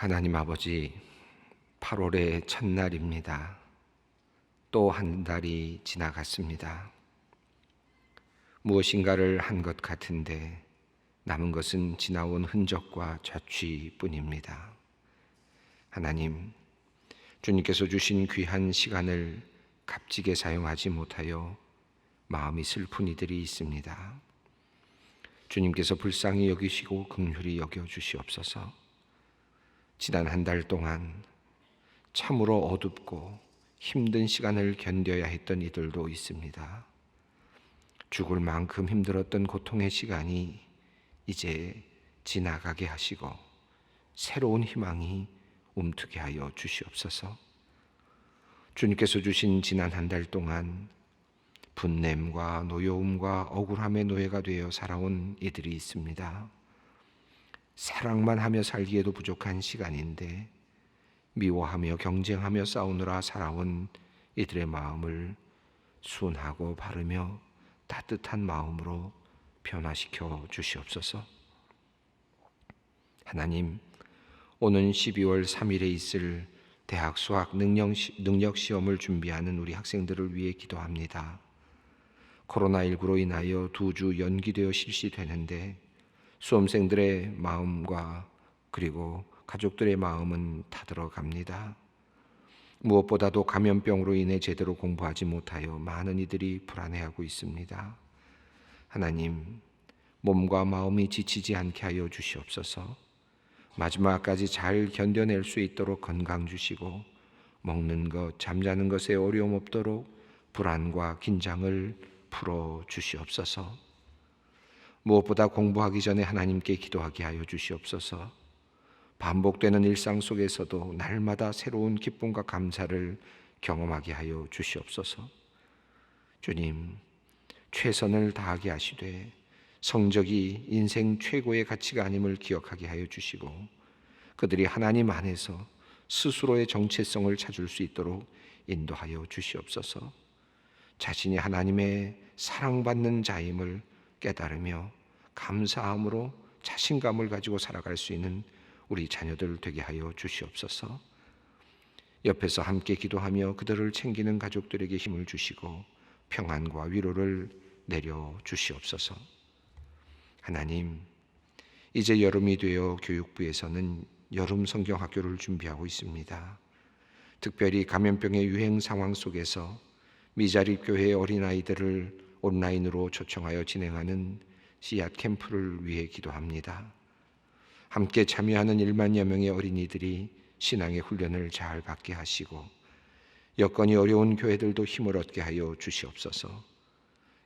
하나님 아버지, 8월의 첫날입니다. 또 한 달이 지나갔습니다. 무엇인가를 한 것 같은데 남은 것은 지나온 흔적과 자취뿐입니다. 하나님, 주님께서 주신 귀한 시간을 값지게 사용하지 못하여 마음이 슬픈 이들이 있습니다. 주님께서 불쌍히 여기시고 긍휼히 여겨 주시옵소서. 지난 한 달 동안 참으로 어둡고 힘든 시간을 견뎌야 했던 이들도 있습니다. 죽을 만큼 힘들었던 고통의 시간이 이제 지나가게 하시고 새로운 희망이 움트게 하여 주시옵소서. 주님께서 주신 지난 한 달 동안 분냄과 노여움과 억울함의 노예가 되어 살아온 이들이 있습니다. 사랑만 하며 살기에도 부족한 시간인데 미워하며 경쟁하며 싸우느라 살아온 이들의 마음을 순하고 바르며 따뜻한 마음으로 변화시켜 주시옵소서. 하나님, 오는 12월 3일에 있을 대학 수학 능력 시험을 준비하는 우리 학생들을 위해 기도합니다. 코로나19로 인하여 2주 연기되어 실시되는데 수험생들의 마음과 그리고 가족들의 마음은 타들어갑니다. 무엇보다도 감염병으로 인해 제대로 공부하지 못하여 많은 이들이 불안해하고 있습니다. 하나님, 몸과 마음이 지치지 않게 하여 주시옵소서. 마지막까지 잘 견뎌낼 수 있도록 건강 주시고 먹는 것, 잠자는 것에 어려움 없도록 불안과 긴장을 풀어 주시옵소서. 무엇보다 공부하기 전에 하나님께 기도하게 하여 주시옵소서. 반복되는 일상 속에서도 날마다 새로운 기쁨과 감사를 경험하게 하여 주시옵소서. 주님, 최선을 다하게 하시되 성적이 인생 최고의 가치가 아님을 기억하게 하여 주시고 그들이 하나님 안에서 스스로의 정체성을 찾을 수 있도록 인도하여 주시옵소서. 자신이 하나님의 사랑받는 자임을 깨달으며 감사함으로 자신감을 가지고 살아갈 수 있는 우리 자녀들 되게 하여 주시옵소서. 옆에서 함께 기도하며 그들을 챙기는 가족들에게 힘을 주시고 평안과 위로를 내려 주시옵소서. 하나님, 이제 여름이 되어 교육부에서는 여름 성경학교를 준비하고 있습니다. 특별히 감염병의 유행 상황 속에서 미자립 교회 어린아이들을 온라인으로 초청하여 진행하는 씨앗 캠프를 위해 기도합니다. 함께 참여하는 1만여 명의 어린이들이 신앙의 훈련을 잘 받게 하시고 여건이 어려운 교회들도 힘을 얻게 하여 주시옵소서.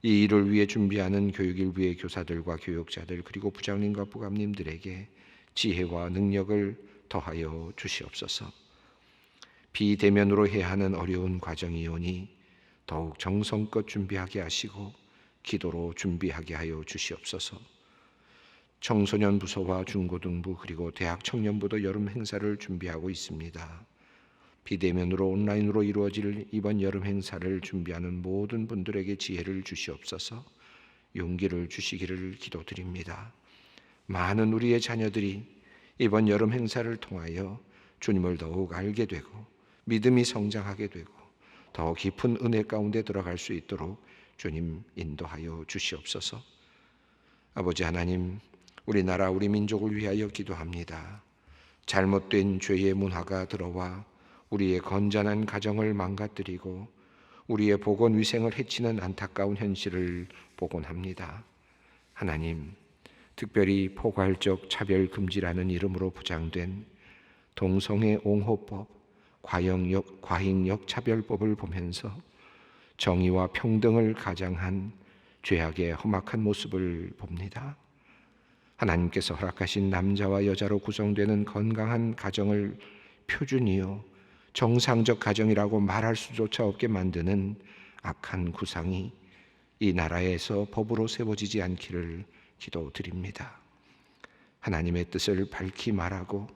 이 일을 위해 준비하는 교육일부의 교사들과 교육자들 그리고 부장님과 부감님들에게 지혜와 능력을 더하여 주시옵소서. 비대면으로 해야 하는 어려운 과정이오니 더욱 정성껏 준비하게 하시고 기도로 준비하게 하여 주시옵소서. 청소년 부서와 중고등부 그리고 대학 청년부도 여름 행사를 준비하고 있습니다. 비대면으로 온라인으로 이루어질 이번 여름 행사를 준비하는 모든 분들에게 지혜를 주시옵소서. 용기를 주시기를 기도드립니다. 많은 우리의 자녀들이 이번 여름 행사를 통하여 주님을 더욱 알게 되고 믿음이 성장하게 되고 더 깊은 은혜 가운데 들어갈 수 있도록 주님 인도하여 주시옵소서. 아버지 하나님, 우리나라 우리 민족을 위하여 기도합니다. 잘못된 죄의 문화가 들어와 우리의 건전한 가정을 망가뜨리고 우리의 보건 위생을 해치는 안타까운 현실을 보곤합니다. 하나님, 특별히 포괄적 차별 금지라는 이름으로 부장된 동성애 옹호법, 과잉 역차별법을 보면서 정의와 평등을 가장한 죄악의 험악한 모습을 봅니다. 하나님께서 허락하신 남자와 여자로 구성되는 건강한 가정을 표준이요 정상적 가정이라고 말할 수조차 없게 만드는 악한 구상이 이 나라에서 법으로 세워지지 않기를 기도드립니다. 하나님의 뜻을 밝히 말하고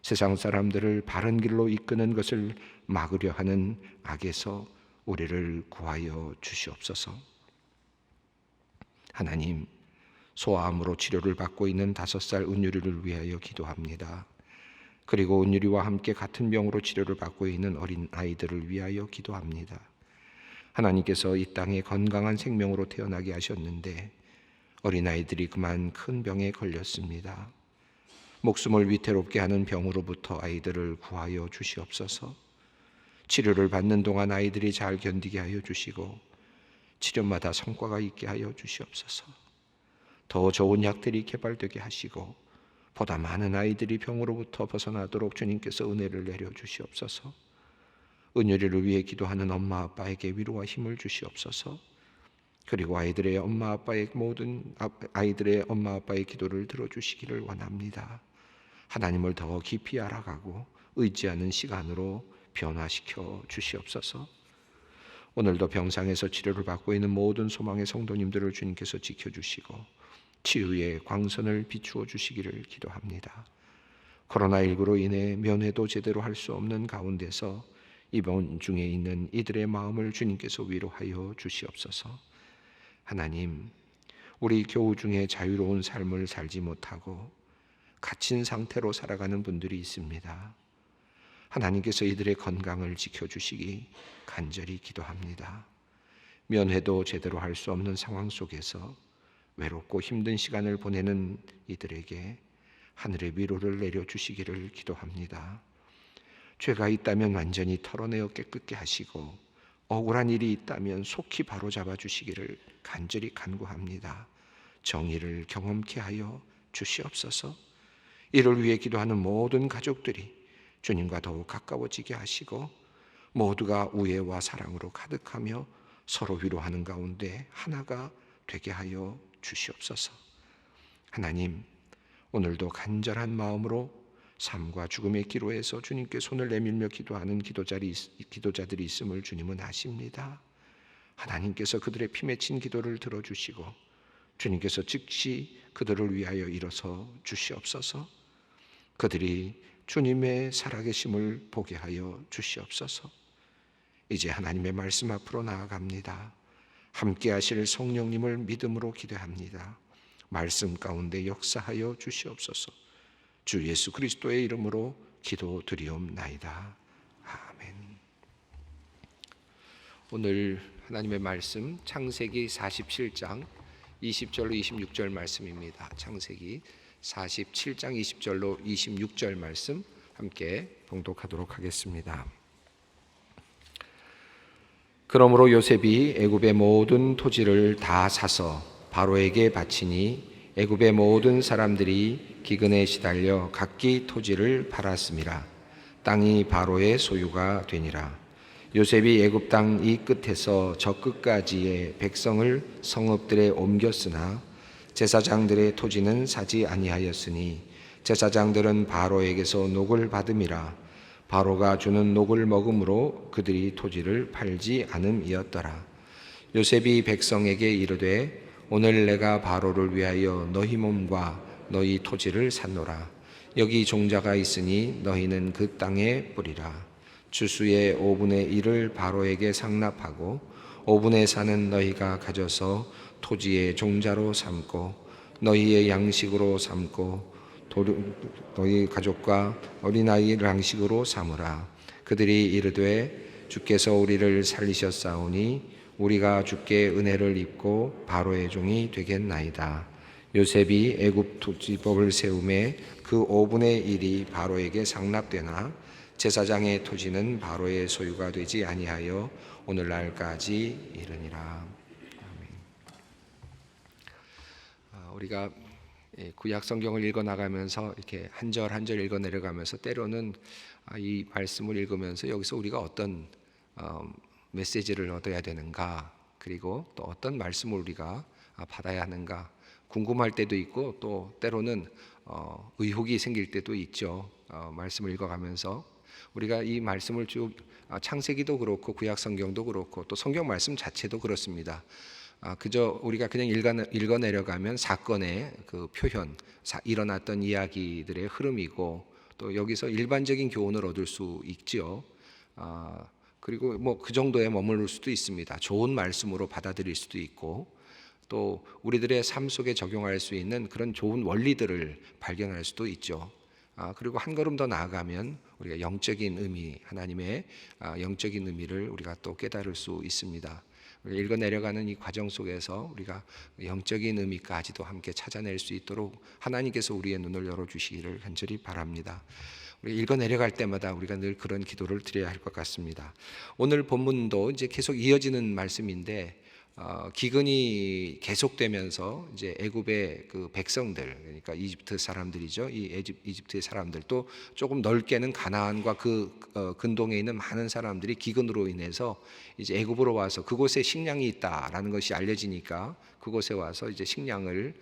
세상 사람들을 바른 길로 이끄는 것을 막으려 하는 악에서 우리를 구하여 주시옵소서. 하나님, 소아암으로 치료를 받고 있는 5살 은유리를 위하여 기도합니다. 그리고 은유리와 함께 같은 병으로 치료를 받고 있는 어린 아이들을 위하여 기도합니다. 하나님께서 이 땅에 건강한 생명으로 태어나게 하셨는데 어린아이들이 그만 큰 병에 걸렸습니다. 목숨을 위태롭게 하는 병으로부터 아이들을 구하여 주시옵소서. 치료를 받는 동안 아이들이 잘 견디게 하여 주시고 치료마다 성과가 있게 하여 주시옵소서. 더 좋은 약들이 개발되게 하시고 보다 많은 아이들이 병으로부터 벗어나도록 주님께서 은혜를 내려 주시옵소서. 은유리를 위해 기도하는 엄마 아빠에게 위로와 힘을 주시옵소서. 그리고 아이들의 엄마 아빠의 기도를 들어주시기를 원합니다. 하나님을 더 깊이 알아가고 의지하는 시간으로 변화시켜 주시옵소서. 오늘도 병상에서 치료를 받고 있는 모든 소망의 성도님들을 주님께서 지켜주시고 치유의 광선을 비추어 주시기를 기도합니다. 코로나19로 인해 면회도 제대로 할 수 없는 가운데서 입원 중에 있는 이들의 마음을 주님께서 위로하여 주시옵소서. 하나님, 우리 교우 중에 자유로운 삶을 살지 못하고 갇힌 상태로 살아가는 분들이 있습니다. 하나님께서 이들의 건강을 지켜주시기 간절히 기도합니다. 면회도 제대로 할 수 없는 상황 속에서 외롭고 힘든 시간을 보내는 이들에게 하늘의 위로를 내려주시기를 기도합니다. 죄가 있다면 완전히 털어내어 깨끗게 하시고 억울한 일이 있다면 속히 바로잡아 주시기를 간절히 간구합니다. 정의를 경험케 하여 주시옵소서. 이를 위해 기도하는 모든 가족들이 주님과 더욱 가까워지게 하시고 모두가 우애와 사랑으로 가득하며 서로 위로하는 가운데 하나가 되게 하여 주시옵소서. 하나님, 오늘도 간절한 마음으로 삶과 죽음의 기로에서 주님께 손을 내밀며 기도하는 기도자들이 있음을 주님은 아십니다. 하나님께서 그들의 피 맺힌 기도를 들어주시고 주님께서 즉시 그들을 위하여 일어서 주시옵소서. 그들이 주님의 살아계심을 보게 하여 주시옵소서. 이제 하나님의 말씀 앞으로 나아갑니다. 함께 하실 성령님을 믿음으로 기대합니다. 말씀 가운데 역사하여 주시옵소서. 주 예수 그리스도의 이름으로 기도드리옵나이다. 아멘. 오늘 하나님의 말씀 창세기 47장 20절로 26절 말씀입니다. 창세기 47장 20절로 26절 말씀 함께 봉독하도록 하겠습니다. 그러므로 요셉이 애굽의 모든 토지를 다 사서 바로에게 바치니 애굽의 모든 사람들이 기근에 시달려 각기 토지를 팔았음이라. 땅이 바로의 소유가 되니라. 요셉이 애굽 땅 이 끝에서 저 끝까지의 백성을 성읍들에 옮겼으나 제사장들의 토지는 사지 아니하였으니 제사장들은 바로에게서 녹을 받음이라. 바로가 주는 녹을 먹음으로 그들이 토지를 팔지 않음이었더라. 요셉이 백성에게 이르되 오늘 내가 바로를 위하여 너희 몸과 너희 토지를 샀노라. 여기 종자가 있으니 너희는 그 땅에 뿌리라. 주수의 5분의 1을 바로에게 상납하고 5분의 4는 너희가 가져서 토지의 종자로 삼고 너희의 양식으로 삼고 너희 가족과 어린아이를 양식으로 삼으라. 그들이 이르되 주께서 우리를 살리셨사오니 우리가 주께 은혜를 입고 바로의 종이 되겠나이다. 요셉이 애굽 토지법을 세우매 그 5분의 1이 바로에게 상납되나 제사장의 토지는 바로의 소유가 되지 아니하여 오늘날까지 이르니라. 우리가 구약 성경을 읽어 나가면서 이렇게 한 절 한 절 읽어 내려가면서 때로는 이 말씀을 읽으면서 여기서 우리가 어떤 메시지를 얻어야 되는가, 그리고 또 어떤 말씀을 우리가 받아야 하는가 궁금할 때도 있고 또 때로는 의혹이 생길 때도 있죠. 말씀을 읽어가면서 우리가 이 말씀을 쭉 창세기도 그렇고 구약 성경도 그렇고 또 성경 말씀 자체도 그렇습니다. 그저 우리가 그냥 읽어 내려가면 사건의 그 표현, 일어났던 이야기들의 흐름이고 또 여기서 일반적인 교훈을 얻을 수 있지요. 그리고 뭐 그 정도에 머무를 수도 있습니다. 좋은 말씀으로 받아들일 수도 있고 또 우리들의 삶 속에 적용할 수 있는 그런 좋은 원리들을 발견할 수도 있죠. 그리고 한 걸음 더 나아가면 우리가 영적인 의미, 하나님의 영적인 의미를 우리가 또 깨달을 수 있습니다. 읽어 내려가는 이 과정 속에서 우리가 영적인 의미까지도 함께 찾아낼 수 있도록 하나님께서 우리의 눈을 열어주시기를 간절히 바랍니다. 우리 읽어 내려갈 때마다 우리가 늘 그런 기도를 드려야 할 것 같습니다. 오늘 본문도 이제 계속 이어지는 말씀인데 기근이 계속되면서 이제 애굽의 그 백성들, 그러니까 이집트 사람들이죠. 이 이집트의 사람들도 조금 넓게는 가나안과 그 근동에 있는 많은 사람들이 기근으로 인해서 이제 애굽으로 와서 그곳에 식량이 있다라는 것이 알려지니까 그곳에 와서 이제 식량을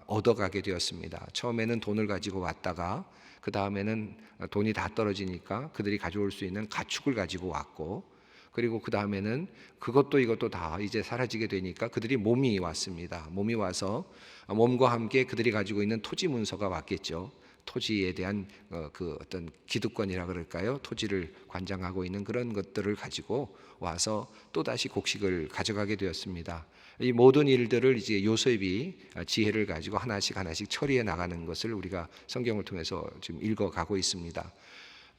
얻어가게 되었습니다. 처음에는 돈을 가지고 왔다가 그 다음에는 돈이 다 떨어지니까 그들이 가져올 수 있는 가축을 가지고 왔고, 그리고 그 다음에는 그것도 이것도 다 이제 사라지게 되니까 그들이 몸이 왔습니다. 몸이 와서 몸과 함께 그들이 가지고 있는 토지 문서가 왔겠죠. 토지에 대한 그 어떤 기득권이라 그럴까요? 토지를 관장하고 있는 그런 것들을 가지고 와서 또 다시 곡식을 가져가게 되었습니다. 이 모든 일들을 이제 요셉이 지혜를 가지고 하나씩 처리해 나가는 것을 우리가 성경을 통해서 지금 읽어가고 있습니다.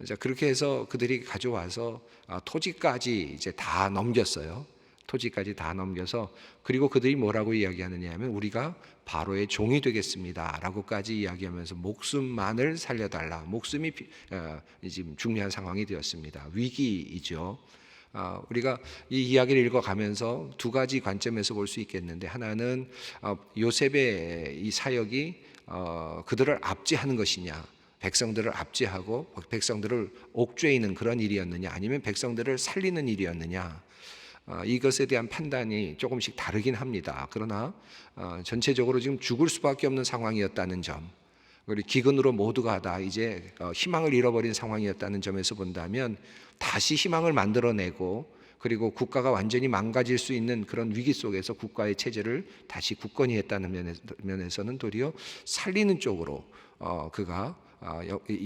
자, 그렇게 해서 그들이 가져와서 토지까지 이제 다 넘겼어요. 토지까지 다 넘겨서, 그리고 그들이 뭐라고 이야기하느냐 하면 우리가 바로의 종이 되겠습니다 라고까지 이야기하면서 목숨만을 살려달라. 목숨이 지금 중요한 상황이 되었습니다. 위기이죠. 우리가 이 이야기를 읽어가면서 두 가지 관점에서 볼 수 있겠는데, 하나는 요셉의 이 사역이 그들을 압제하는 것이냐, 백성들을 압제하고 백성들을 옥죄이는 그런 일이었느냐, 아니면 백성들을 살리는 일이었느냐, 이것에 대한 판단이 조금씩 다르긴 합니다. 그러나 전체적으로 지금 죽을 수밖에 없는 상황이었다는 점, 그리고 기근으로 모두가 다 이제 희망을 잃어버린 상황이었다는 점에서 본다면 다시 희망을 만들어내고, 그리고 국가가 완전히 망가질 수 있는 그런 위기 속에서 국가의 체제를 다시 굳건히 했다는 면에서는 도리어 살리는 쪽으로 그가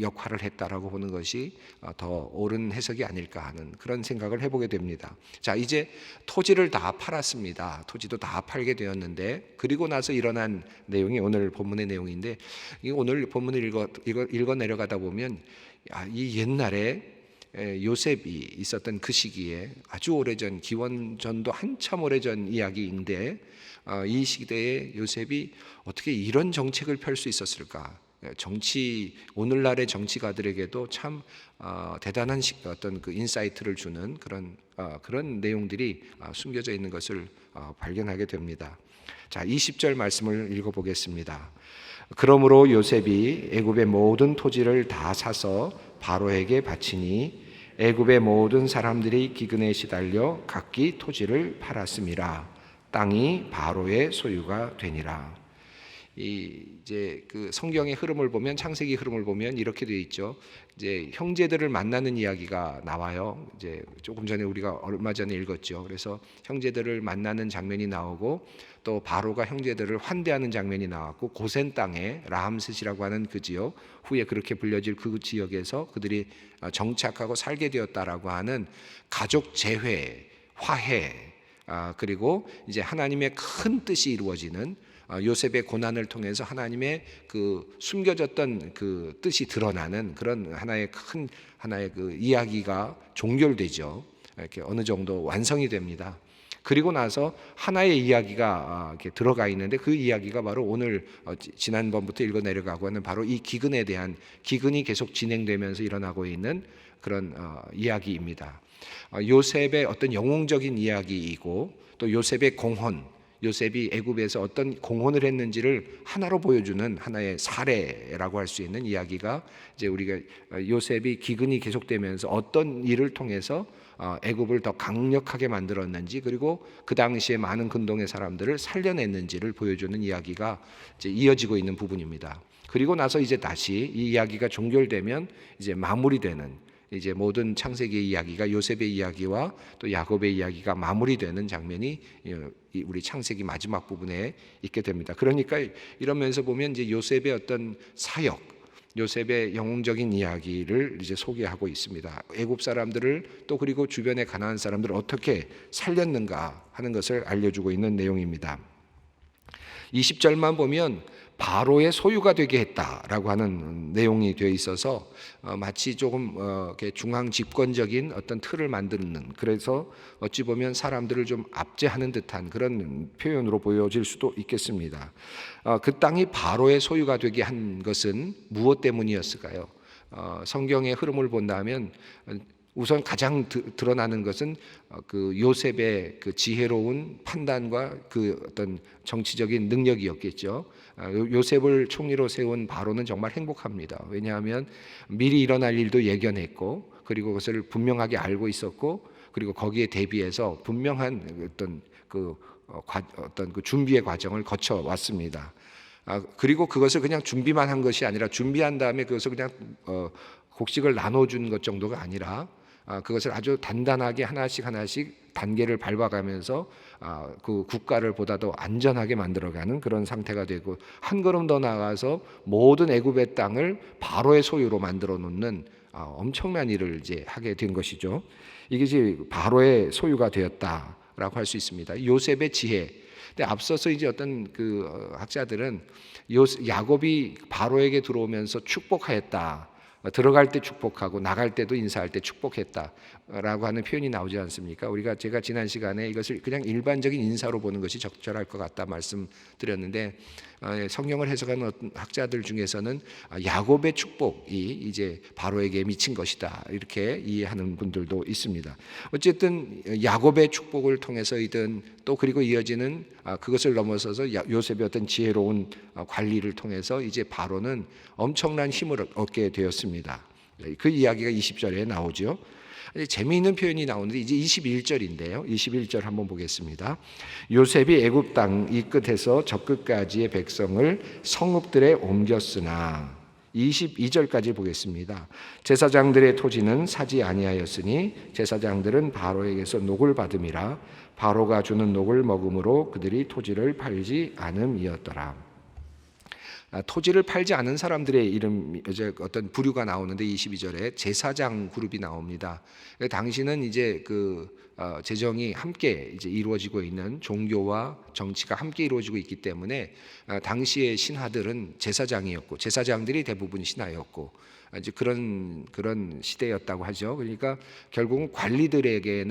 역할을 했다라고 보는 것이 더 옳은 해석이 아닐까 하는 그런 생각을 해보게 됩니다. 자, 이제 토지를 다 팔았습니다. 토지도 다 팔게 되었는데, 그리고 나서 일어난 내용이 오늘 본문의 내용인데, 오늘 본문을 읽어 내려가다 보면 이 옛날에 요셉이 있었던 그 시기에 아주 오래전, 기원전도 한참 오래전 이야기인데, 이 시대에 요셉이 어떻게 이런 정책을 펼 수 있었을까? 오늘날의 정치가들에게도 참 대단한 어떤 그 인사이트를 주는 그런 내용들이 숨겨져 있는 것을 발견하게 됩니다. 자, 20절 말씀을 읽어보겠습니다. 그러므로 요셉이 애굽의 모든 토지를 다 사서 바로에게 바치니 애굽의 모든 사람들이 기근에 시달려 각기 토지를 팔았음이라. 땅이 바로의 소유가 되니라. 이제 그 성경의 흐름을 보면, 창세기 흐름을 보면 이렇게 되어 있죠. 이제 형제들을 만나는 이야기가 나와요. 이제 조금 전에 우리가 얼마 전에 읽었죠. 그래서 형제들을 만나는 장면이 나오고, 또 바로가 형제들을 환대하는 장면이 나왔고, 고센 땅에 라함셋이라고 하는 그 지역, 후에 그렇게 불려질 그 지역에서 그들이 정착하고 살게 되었다라고 하는 가족 재회, 화해, 그리고 이제 하나님의 큰 뜻이 이루어지는, 요셉의 고난을 통해서 하나님의 그 숨겨졌던 그 뜻이 드러나는 그런 하나의 그 이야기가 종결되죠. 이렇게 어느 정도 완성이 됩니다. 그리고 나서 하나의 이야기가 이렇게 들어가 있는데, 그 이야기가 바로 오늘 지난번부터 읽어 내려가고 하는 바로 이 기근이 계속 진행되면서 일어나고 있는 그런 이야기입니다. 요셉의 어떤 영웅적인 이야기이고, 또 요셉의 공헌, 요셉이 애굽에서 어떤 공헌을 했는지를 하나로 보여주는 하나의 사례라고 할 수 있는 이야기가, 이제 우리가 요셉이 기근이 계속되면서 어떤 일을 통해서 애굽을 더 강력하게 만들었는지, 그리고 그 당시에 많은 근동의 사람들을 살려냈는지를 보여주는 이야기가 이제 이어지고 있는 부분입니다. 그리고 나서 이제 다시 이 이야기가 종결되면 이제 마무리되는, 이제 모든 창세기의 이야기가 요셉의 이야기와 또 야곱의 이야기가 마무리되는 장면이 우리 창세기 마지막 부분에 있게 됩니다. 그러니까 이러면서 보면 이제 요셉의 어떤 사역, 요셉의 영웅적인 이야기를 이제 소개하고 있습니다. 애굽 사람들을, 또 그리고 주변의 가나안 사람들을 어떻게 살렸는가 하는 것을 알려주고 있는 내용입니다. 20절만 보면 바로의 소유가 되게 했다라고 하는 내용이 되어 있어서 마치 조금 이렇게 중앙 집권적인 어떤 틀을 만드는, 그래서 어찌 보면 사람들을 좀 압제하는 듯한 그런 표현으로 보여질 수도 있겠습니다. 그 땅이 바로의 소유가 되게 한 것은 무엇 때문이었을까요? 성경의 흐름을 본다면 우선 가장 드러나는 것은 그 요셉의 그 지혜로운 판단과 그 어떤 정치적인 능력이었겠죠. 요셉을 총리로 세운 바로는 정말 행복합니다. 왜냐하면 미리 일어날 일도 예견했고, 그리고 그것을 분명하게 알고 있었고, 그리고 거기에 대비해서 분명한 어떤 그 준비의 과정을 거쳐 왔습니다. 그리고 그것을 그냥 준비만 한 것이 아니라, 준비한 다음에 그것을 그냥 곡식을 나눠준 것 정도가 아니라 그것을 아주 단단하게 하나씩 단계를 밟아가면서 그 국가를 보다 더 안전하게 만들어가는 그런 상태가 되고, 한 걸음 더 나아가서 모든 애굽의 땅을 바로의 소유로 만들어 놓는 엄청난 일을 이제 하게 된 것이죠. 이게 이제 바로의 소유가 되었다라고 할 수 있습니다. 요셉의 지혜. 근데 앞서서 이제 어떤 그 학자들은 야곱이 바로에게 들어오면서 축복하였다, 들어갈 때 축복하고 나갈 때도 인사할 때 축복했다라고 하는 표현이 나오지 않습니까? 제가 지난 시간에 이것을 그냥 일반적인 인사로 보는 것이 적절할 것 같다 말씀드렸는데, 성경을 해석하는 어떤 학자들 중에서는 야곱의 축복이 이제 바로에게 미친 것이다, 이렇게 이해하는 분들도 있습니다. 어쨌든 야곱의 축복을 통해서이든 또 그리고 이어지는 그것을 넘어서서 요셉의 어떤 지혜로운 관리를 통해서 이제 바로는 엄청난 힘을 얻게 되었습니다. 그 이야기가 20절에 나오죠. 재미있는 표현이 나오는데 이제 21절인데요. 21절 한번 보겠습니다. 요셉이 애굽 땅 이 끝에서 저 끝까지의 백성을 성읍들에 옮겼으나, 22절까지 보겠습니다. 제사장들의 토지는 사지 아니하였으니 제사장들은 바로에게서 녹을 받음이라, 바로가 주는 녹을 먹음으로 그들이 토지를 팔지 않음이었더라. 토지를 팔지 않은 사람들의 이름, 이제 어떤 부류가 나오는데 22절에 제사장 그룹이 나옵니다. 당시는 이제 재정이 함께 이제 이루어지고 있는, 종교와 정치가 함께 이루어지고 있기 때문에 당시의 신하들은 제사장이었고, 제사장들이 대부분 신하였고, 이제 그런 시대였다고 하죠. 그러니까 결국은 관리들에게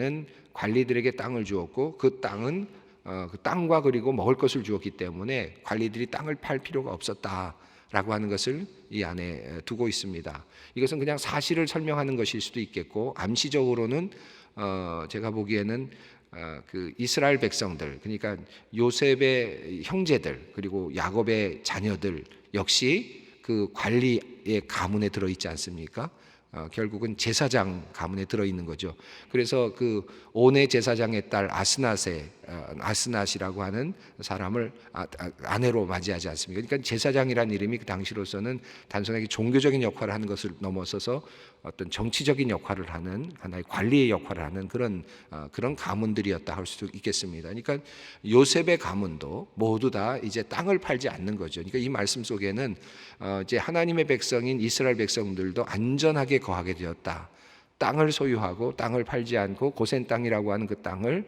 땅을 주었고, 그 땅은 그 땅과 그리고 먹을 것을 주었기 때문에 관리들이 땅을 팔 필요가 없었다라고 하는 것을 이 안에 두고 있습니다. 이것은 그냥 사실을 설명하는 것일 수도 있겠고, 암시적으로는 제가 보기에는 그 이스라엘 백성들, 그러니까 요셉의 형제들 그리고 야곱의 자녀들 역시 그 관리의 가문에 들어 있지 않습니까? 결국은 제사장 가문에 들어 있는 거죠. 그래서 그 온의 제사장의 딸 아스낫이라고 하는 사람을 아내로 맞이하지 않습니까? 그러니까 제사장이라는 이름이 그 당시로서는 단순하게 종교적인 역할을 하는 것을 넘어서서 어떤 정치적인 역할을 하는, 하나의 관리의 역할을 하는 그런 가문들이었다 할 수도 있겠습니다. 그러니까 요셉의 가문도 모두 다 이제 땅을 팔지 않는 거죠. 그러니까 이 말씀 속에는 이제 하나님의 백성인 이스라엘 백성들도 안전하게 거하게 되었다. 땅을 소유하고 땅을 팔지 않고 고센 땅이라고 하는 그 땅을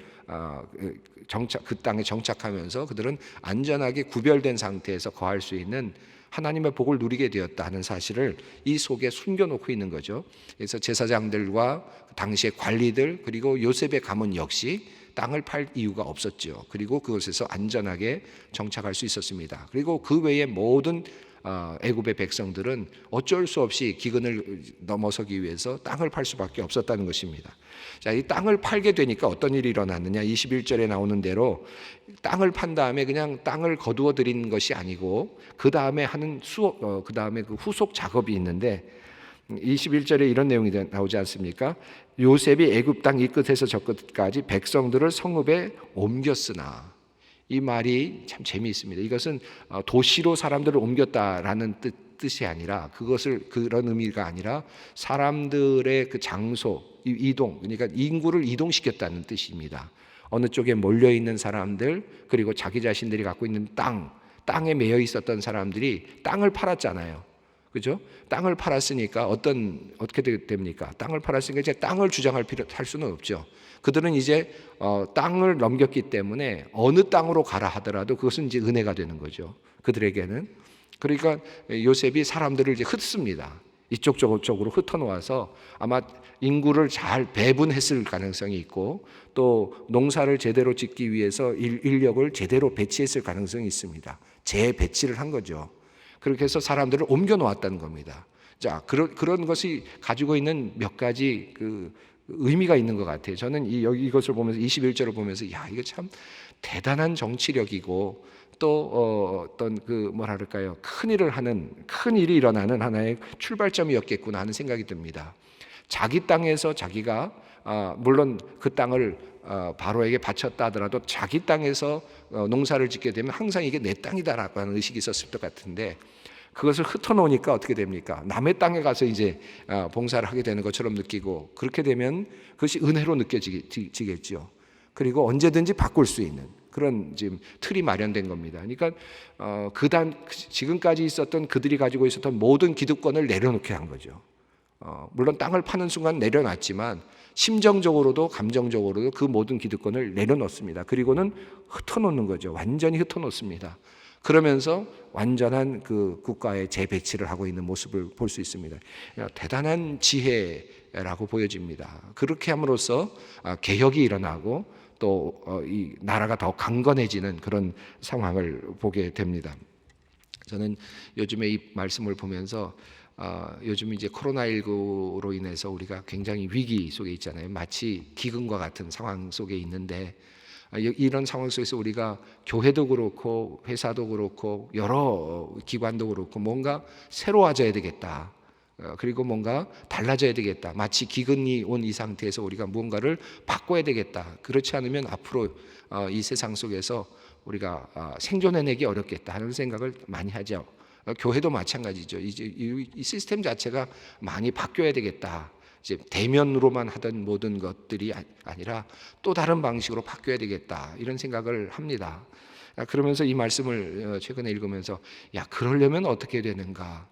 그 땅에 정착하면서 그들은 안전하게 구별된 상태에서 거할 수 있는 하나님의 복을 누리게 되었다 하는 사실을 이 속에 숨겨놓고 있는 거죠. 그래서 제사장들과 당시의 관리들 그리고 요셉의 가문 역시 땅을 팔 이유가 없었죠. 그리고 그곳에서 안전하게 정착할 수 있었습니다. 그리고 그 외의 모든 애굽의 백성들은 어쩔 수 없이 기근을 넘어서기 위해서 땅을 팔 수밖에 없었다는 것입니다. 자, 이 땅을 팔게 되니까 어떤 일이 일어났느냐? 21절에 나오는 대로 땅을 판 다음에 그냥 땅을 거두어 들인 것이 아니고 그 다음에 하는 그 다음에 그 후속 작업이 있는데, 21절에 이런 내용이 나오지 않습니까? 요셉이 애굽 땅 이 끝에서 저 끝까지 백성들을 성읍에 옮겼으나, 이 말이 참 재미있습니다. 이것은 도시로 사람들을 옮겼다라는 뜻이 아니라, 그런 의미가 아니라 사람들의 그 장소, 이동, 그러니까 인구를 이동시켰다는 뜻입니다. 어느 쪽에 몰려 있는 사람들 그리고 자기 자신들이 갖고 있는 땅에 매여 있었던 사람들이 땅을 팔았잖아요. 그죠? 땅을 팔았으니까 어떻게 됩니까? 땅을 팔았으니까 이제 땅을 할 수는 없죠. 그들은 이제 땅을 넘겼기 때문에 어느 땅으로 가라 하더라도 그것은 이제 은혜가 되는 거죠. 그들에게는. 그러니까 요셉이 사람들을 이제 흩습니다. 이쪽 저쪽으로 흩어놓아서 아마 인구를 잘 배분했을 가능성이 있고 또 농사를 제대로 짓기 위해서 인력을 제대로 배치했을 가능성이 있습니다. 재배치를 한 거죠. 그렇게 해서 사람들을 옮겨 놓았다는 겁니다. 자, 그런 것이 가지고 있는 몇 가지 그 의미가 있는 것 같아요. 저는 이것을 보면서 21절을 보면서 야, 이거 참 대단한 정치력이고 또 어떤 그 뭐랄까요, 큰 일이 일어나는 하나의 출발점이었겠구나 하는 생각이 듭니다. 자기 땅에서 자기가 물론 그 땅을 바로에게 바쳤다 하더라도 자기 땅에서 농사를 짓게 되면 항상 이게 내 땅이다라고 하는 의식이 있었을 것 같은데 그것을 흩어놓으니까 어떻게 됩니까? 남의 땅에 가서 이제 봉사를 하게 되는 것처럼 느끼고 그렇게 되면 그것이 은혜로 느껴지겠죠. 그리고 언제든지 바꿀 수 있는 그런 지금 틀이 마련된 겁니다. 그러니까 지금까지 있었던 그들이 가지고 있었던 모든 기득권을 내려놓게 한 거죠. 물론 땅을 파는 순간 내려놨지만 심정적으로도 감정적으로도 그 모든 기득권을 내려놓습니다. 그리고는 흩어놓는 거죠. 완전히 흩어놓습니다. 그러면서 완전한 그 국가의 재배치를 하고 있는 모습을 볼 수 있습니다. 대단한 지혜라고 보여집니다. 그렇게 함으로써 개혁이 일어나고 또 이 나라가 더 강건해지는 그런 상황을 보게 됩니다. 저는 요즘에 이 말씀을 보면서 요즘 이제 코로나19로 인해서 우리가 굉장히 위기 속에 있잖아요. 마치 기근과 같은 상황 속에 있는데 이런 상황 속에서 우리가 교회도 그렇고 회사도 그렇고 여러 기관도 그렇고 뭔가 새로워져야 되겠다. 그리고 뭔가 달라져야 되겠다. 마치 기근이 온 이 상태에서 우리가 무언가를 바꿔야 되겠다. 그렇지 않으면 앞으로 이 세상 속에서 우리가 생존해내기 어렵겠다 하는 생각을 많이 하죠. 교회도 마찬가지죠. 이제 이 시스템 자체가 많이 바뀌어야 되겠다. 이제 대면으로만 하던 모든 것들이 아니라 또 다른 방식으로 바뀌어야 되겠다. 이런 생각을 합니다. 그러면서 이 말씀을 최근에 읽으면서 야, 그러려면 어떻게 되는가?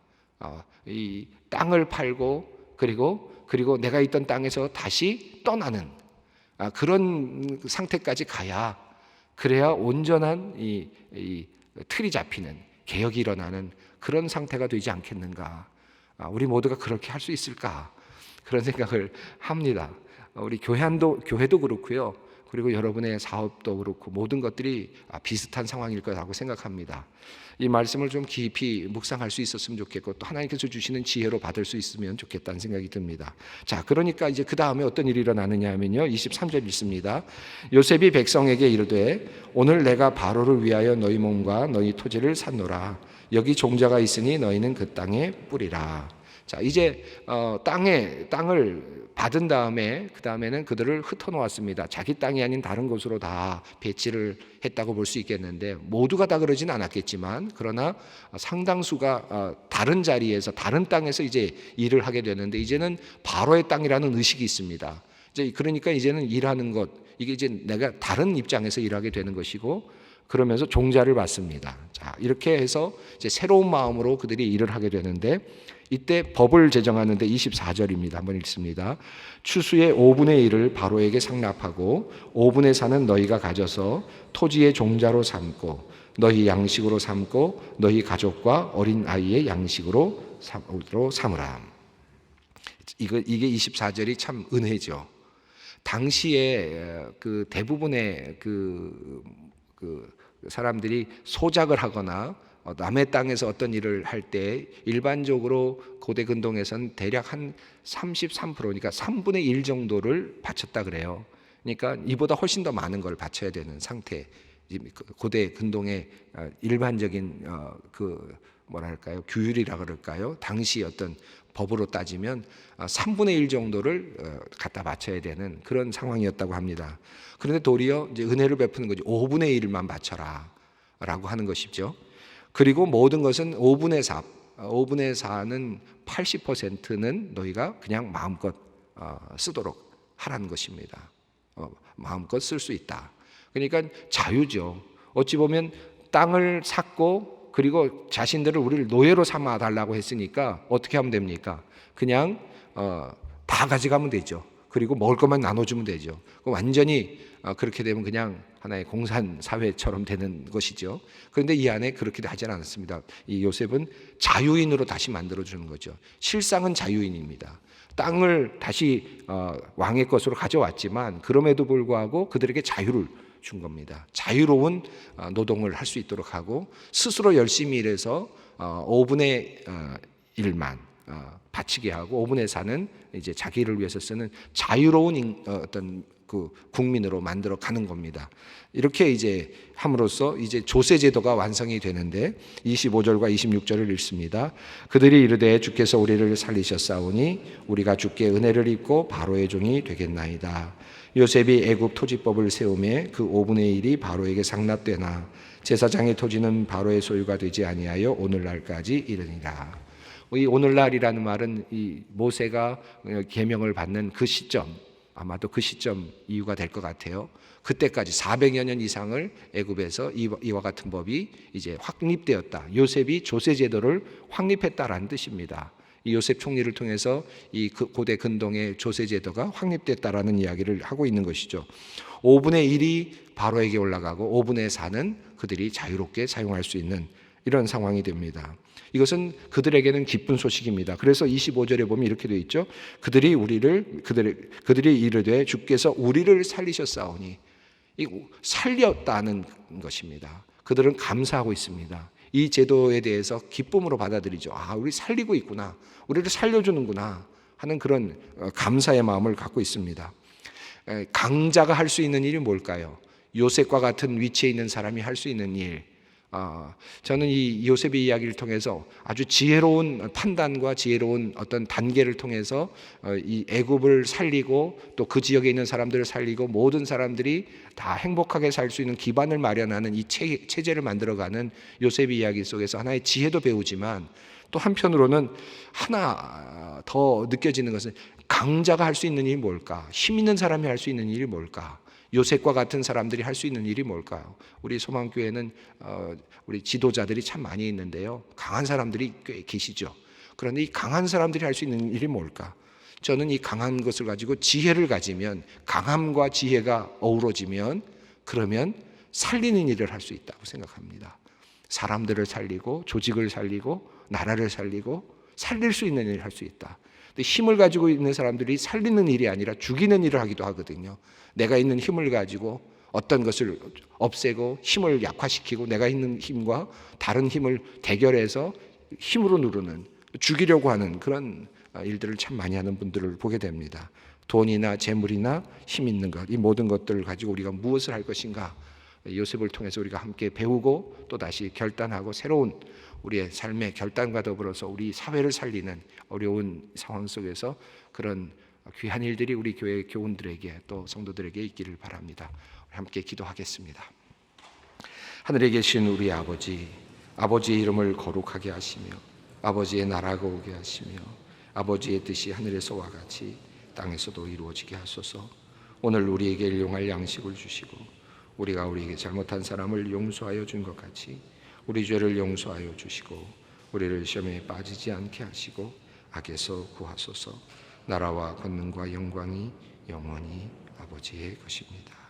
이 땅을 팔고 그리고 내가 있던 땅에서 다시 떠나는 그런 상태까지 가야 그래야 온전한 이 틀이 잡히는 개혁이 일어나는 그런 상태가 되지 않겠는가? 우리 모두가 그렇게 할 수 있을까? 그런 생각을 합니다. 우리 교회도 그렇고요. 그리고 여러분의 사업도 그렇고 모든 것들이 비슷한 상황일 거라고 생각합니다. 이 말씀을 좀 깊이 묵상할 수 있었으면 좋겠고 또 하나님께서 주시는 지혜로 받을 수 있으면 좋겠다는 생각이 듭니다. 자, 그러니까 이제 그 다음에 어떤 일이 일어나느냐 하면요. 23절 읽습니다. 요셉이 백성에게 이르되 오늘 내가 바로를 위하여 너희 몸과 너희 토지를 샀노라. 여기 종자가 있으니 너희는 그 땅에 뿌리라. 자, 이제 땅을 받은 다음에 그 다음에는 그들을 흩어놓았습니다. 자기 땅이 아닌 다른 곳으로 다 배치를 했다고 볼 수 있겠는데 모두가 다 그러지는 않았겠지만 그러나 상당수가 다른 자리에서 다른 땅에서 이제 일을 하게 되는데 이제는 바로의 땅이라는 의식이 있습니다. 이제 그러니까 이제는 일하는 것 이게 이제 내가 다른 입장에서 일하게 되는 것이고 그러면서 종자를 받습니다. 자, 이렇게 해서 이제 새로운 마음으로 그들이 일을 하게 되는데 이때 법을 제정하는데 24절입니다. 한번 읽습니다. 추수의 5분의 1을 바로에게 상납하고 5분의 4는 너희가 가져서 토지의 종자로 삼고 너희 양식으로 삼고 너희 가족과 어린 아이의 양식으로 삼으라. 이게 24절이 참 은혜죠. 당시에 그 대부분의 그 사람들이 소작을 하거나 남의 땅에서 어떤 일을 할 때 일반적으로 고대 근동에서는 대략 한 33%, 그러니까 3분의 1 정도를 바쳤다 그래요. 그러니까 이보다 훨씬 더 많은 걸 바쳐야 되는 상태. 고대 근동의 일반적인 그 뭐랄까요, 규율이라 그럴까요? 당시 어떤 법으로 따지면 3분의 1 정도를 갖다 바쳐야 되는 그런 상황이었다고 합니다. 그런데 도리어 이제 은혜를 베푸는 거죠. 5분의 1만 바쳐라라고 하는 것이죠. 그리고 모든 것은 5분의 4, 5분의 4는 80%는 너희가 그냥 마음껏 쓰도록 하라는 것입니다. 마음껏 쓸 수 있다. 그러니까 자유죠. 어찌 보면 땅을 샀고 그리고 자신들을 우리를 노예로 삼아 달라고 했으니까 어떻게 하면 됩니까? 그냥 다 가져가면 되죠. 그리고 먹을 것만 나눠주면 되죠. 완전히 그렇게 되면 그냥 하나의 공산 사회처럼 되는 것이죠. 그런데 이 안에 그렇게 하지 않았습니다. 이 요셉은 자유인으로 다시 만들어 주는 거죠. 실상은 자유인입니다. 땅을 다시 왕의 것으로 가져왔지만 그럼에도 불구하고 그들에게 자유를 준 겁니다. 자유로운 노동을 할 수 있도록 하고 스스로 열심히 일해서 5분의 1만 바치게 하고 5분의 4는 이제 자기를 위해서 쓰는 자유로운 어떤 그 국민으로 만들어 가는 겁니다. 이렇게 이제 함으로써 이제 조세 제도가 완성이 되는데 25절과 26절을 읽습니다. 그들이 이르되 주께서 우리를 살리셨사오니 우리가 주께 은혜를 입고 바로의 종이 되겠나이다. 요셉이 애굽 토지법을 세우매 그 5분의 1이 바로에게 상납되나 제사장의 토지는 바로의 소유가 되지 아니하여 오늘날까지 이르니라. 이 오늘날이라는 말은 이 모세가 계명을 받는 그 시점, 아마도 그 시점 이유가 될 것 같아요. 그때까지 400여 년 이상을 애굽에서 이와 같은 법이 이제 확립되었다. 요셉이 조세 제도를 확립했다라는 뜻입니다. 이 요셉 총리를 통해서 이 고대 근동의 조세 제도가 확립됐다라는 이야기를 하고 있는 것이죠. 5분의 1이 바로에게 올라가고 5분의 4는 그들이 자유롭게 사용할 수 있는 이런 상황이 됩니다. 이것은 그들에게는 기쁜 소식입니다. 그래서 25절에 보면 이렇게 되어 있죠. 그들이 이르되 주께서 우리를 살리셨사오니, 이 살렸다는 것입니다. 그들은 감사하고 있습니다. 이 제도에 대해서 기쁨으로 받아들이죠. 아, 우리 살리고 있구나, 우리를 살려주는구나 하는 그런 감사의 마음을 갖고 있습니다. 강자가 할 수 있는 일이 뭘까요? 요셉과 같은 위치에 있는 사람이 할 수 있는 일. 저는 이 요셉의 이야기를 통해서 아주 지혜로운 판단과 지혜로운 어떤 단계를 통해서 이 애굽을 살리고 또 그 지역에 있는 사람들을 살리고 모든 사람들이 다 행복하게 살 수 있는 기반을 마련하는 이 체제를 만들어가는 요셉의 이야기 속에서 하나의 지혜도 배우지만 또 한편으로는 하나 더 느껴지는 것은 강자가 할 수 있는 일이 뭘까? 힘 있는 사람이 할 수 있는 일이 뭘까? 요셉과 같은 사람들이 할 수 있는 일이 뭘까요? 우리 소망교회는 우리 지도자들이 참 많이 있는데요, 강한 사람들이 꽤 계시죠. 그런데 이 강한 사람들이 할 수 있는 일이 뭘까? 저는 이 강한 것을 가지고 지혜를 가지면, 강함과 지혜가 어우러지면 그러면 살리는 일을 할 수 있다고 생각합니다. 사람들을 살리고 조직을 살리고 나라를 살리고 살릴 수 있는 일을 할 수 있다. 근데 힘을 가지고 있는 사람들이 살리는 일이 아니라 죽이는 일을 하기도 하거든요. 내가 있는 힘을 가지고 어떤 것을 없애고 힘을 약화시키고 내가 있는 힘과 다른 힘을 대결해서 힘으로 누르는, 죽이려고 하는 그런 일들을 참 많이 하는 분들을 보게 됩니다. 돈이나 재물이나 힘 있는 것, 이 모든 것들을 가지고 우리가 무엇을 할 것인가, 요셉을 통해서 우리가 함께 배우고 또 다시 결단하고 새로운 우리의 삶의 결단과 더불어서 우리 사회를 살리는 어려운 상황 속에서 그런 귀한 일들이 우리 교회 교우들에게 또 성도들에게 있기를 바랍니다. 함께 기도하겠습니다. 하늘에 계신 우리 아버지, 아버지의 이름을 거룩하게 하시며 아버지의 나라가 오게 하시며 아버지의 뜻이 하늘에서와 같이 땅에서도 이루어지게 하소서. 오늘 우리에게 일용할 양식을 주시고 우리가 우리에게 잘못한 사람을 용서하여 준 것 같이 우리 죄를 용서하여 주시고 우리를 시험에 빠지지 않게 하시고 악에서 구하소서. 나라와 권능과 영광이 영원히 아버지의 것입니다.